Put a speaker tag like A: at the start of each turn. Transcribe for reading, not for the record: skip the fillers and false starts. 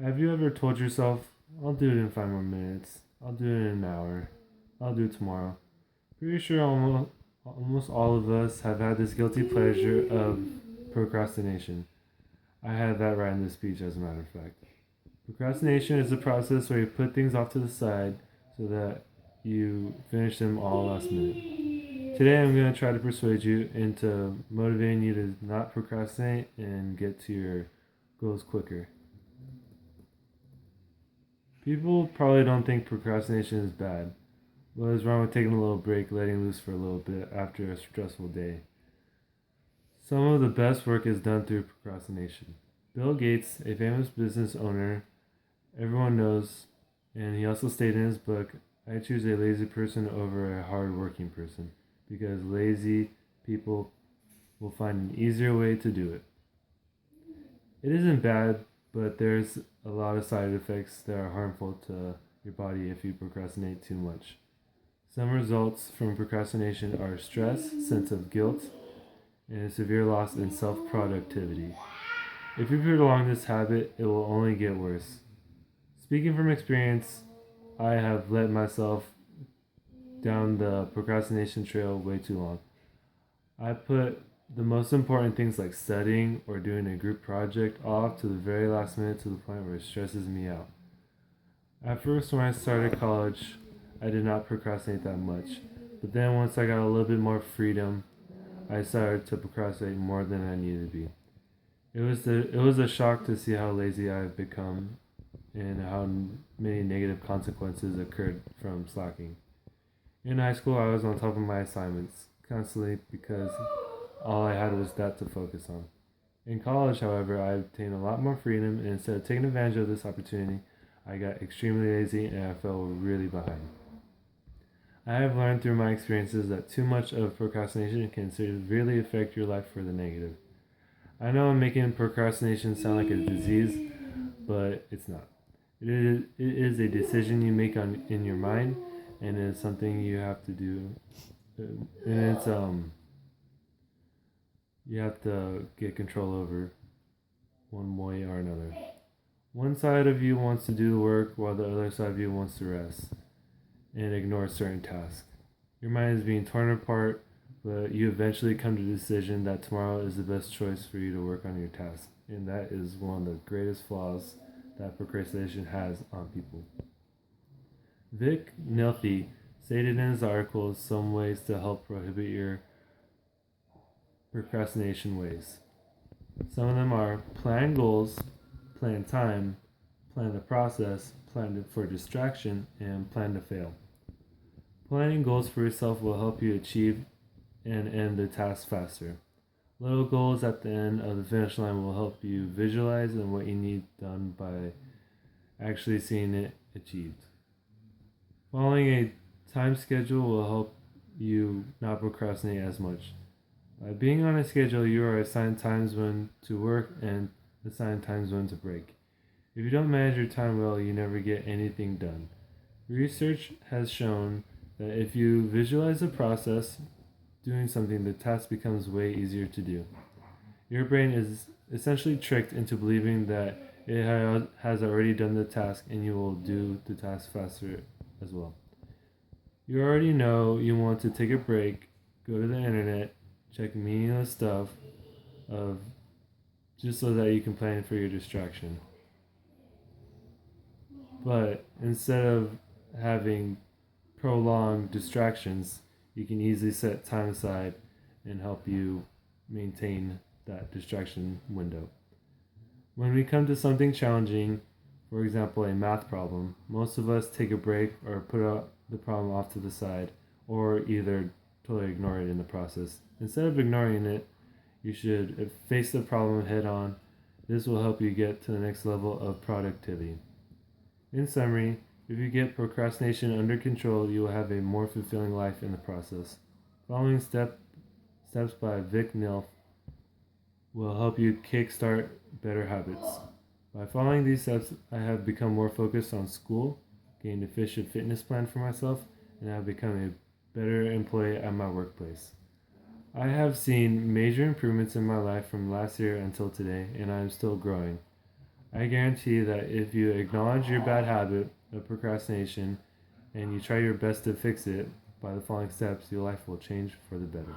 A: Have you ever told yourself, I'll do it in 5 more minutes, I'll do it in an hour, I'll do it tomorrow? Pretty sure almost all of us have had this guilty pleasure of procrastination. I had that right in this speech, as a matter of fact. Procrastination is a process where you put things off to the side so that you finish them all last minute. Today, I'm going to try to persuade you into motivating you to not procrastinate and get to your goals quicker. People probably don't think procrastination is bad. What is wrong with taking a little break, letting loose for a little bit after a stressful day? Some of the best work is done through procrastination. Bill Gates, a famous business owner, everyone knows, and he also stated in his book, I choose a lazy person over a hard-working person because lazy people will find an easier way to do it. It isn't bad, but there's a lot of side effects that are harmful to your body if you procrastinate too much. Some results from procrastination are stress, sense of guilt, and a severe loss in self productivity. If you prolong this habit, it will only get worse. Speaking from experience, I have let myself down the procrastination trail way too long. I put the most important things like studying or doing a group project off to the very last minute to the point where it stresses me out. At first, when I started college, I did not procrastinate that much. But then once I got a little bit more freedom, I started to procrastinate more than I needed to be. It was a shock to see how lazy I've become and how many negative consequences occurred from slacking. In high school, I was on top of my assignments constantly because all I had was that to focus on. In college, however, I obtained a lot more freedom, and instead of taking advantage of this opportunity, I got extremely lazy and I fell really behind. I have learned through my experiences that too much of procrastination can severely affect your life for the negative. I know I'm making procrastination sound like a disease, but it's not. It is a decision you make in your mind, and it's something you have to do. And it's you have to get control over one way or another. One side of you wants to do the work while the other side of you wants to rest and ignore certain tasks. Your mind is being torn apart, but you eventually come to the decision that tomorrow is the best choice for you to work on your task. And that is one of the greatest flaws that procrastination has on people. Vic Nilthi stated in his article some ways to help prohibit your procrastination ways. Some of them are plan goals, plan time, plan the process, plan for distraction, and plan to fail. Planning goals for yourself will help you achieve and end the task faster. Little goals at the end of the finish line will help you visualize and what you need done by actually seeing it achieved. Following a time schedule will help you not procrastinate as much. By being on a schedule, you are assigned times when to work and assigned times when to break. If you don't manage your time well, you never get anything done. Research has shown that if you visualize the process doing something, the task becomes way easier to do. Your brain is essentially tricked into believing that it has already done the task and you will do the task faster as well. You already know you want to take a break, go to the internet, check meaningless stuff of just so that you can plan for your distraction. But instead of having prolonged distractions, you can easily set time aside and help you maintain that distraction window. When we come to something challenging, for example, a math problem, most of us take a break or put the problem off to the side, or either totally ignore it in the process. Instead of ignoring it, you should face the problem head on. This will help you get to the next level of productivity. In summary, if you get procrastination under control, you will have a more fulfilling life in the process. Following steps by Vic Nilf will help you kickstart better habits. By following these steps, I have become more focused on school, gained a efficient fitness plan for myself, and I have become a better employee at my workplace. I have seen major improvements in my life from last year until today, and I am still growing. I guarantee that if you acknowledge your bad habit of procrastination and you try your best to fix it by the following steps, your life will change for the better.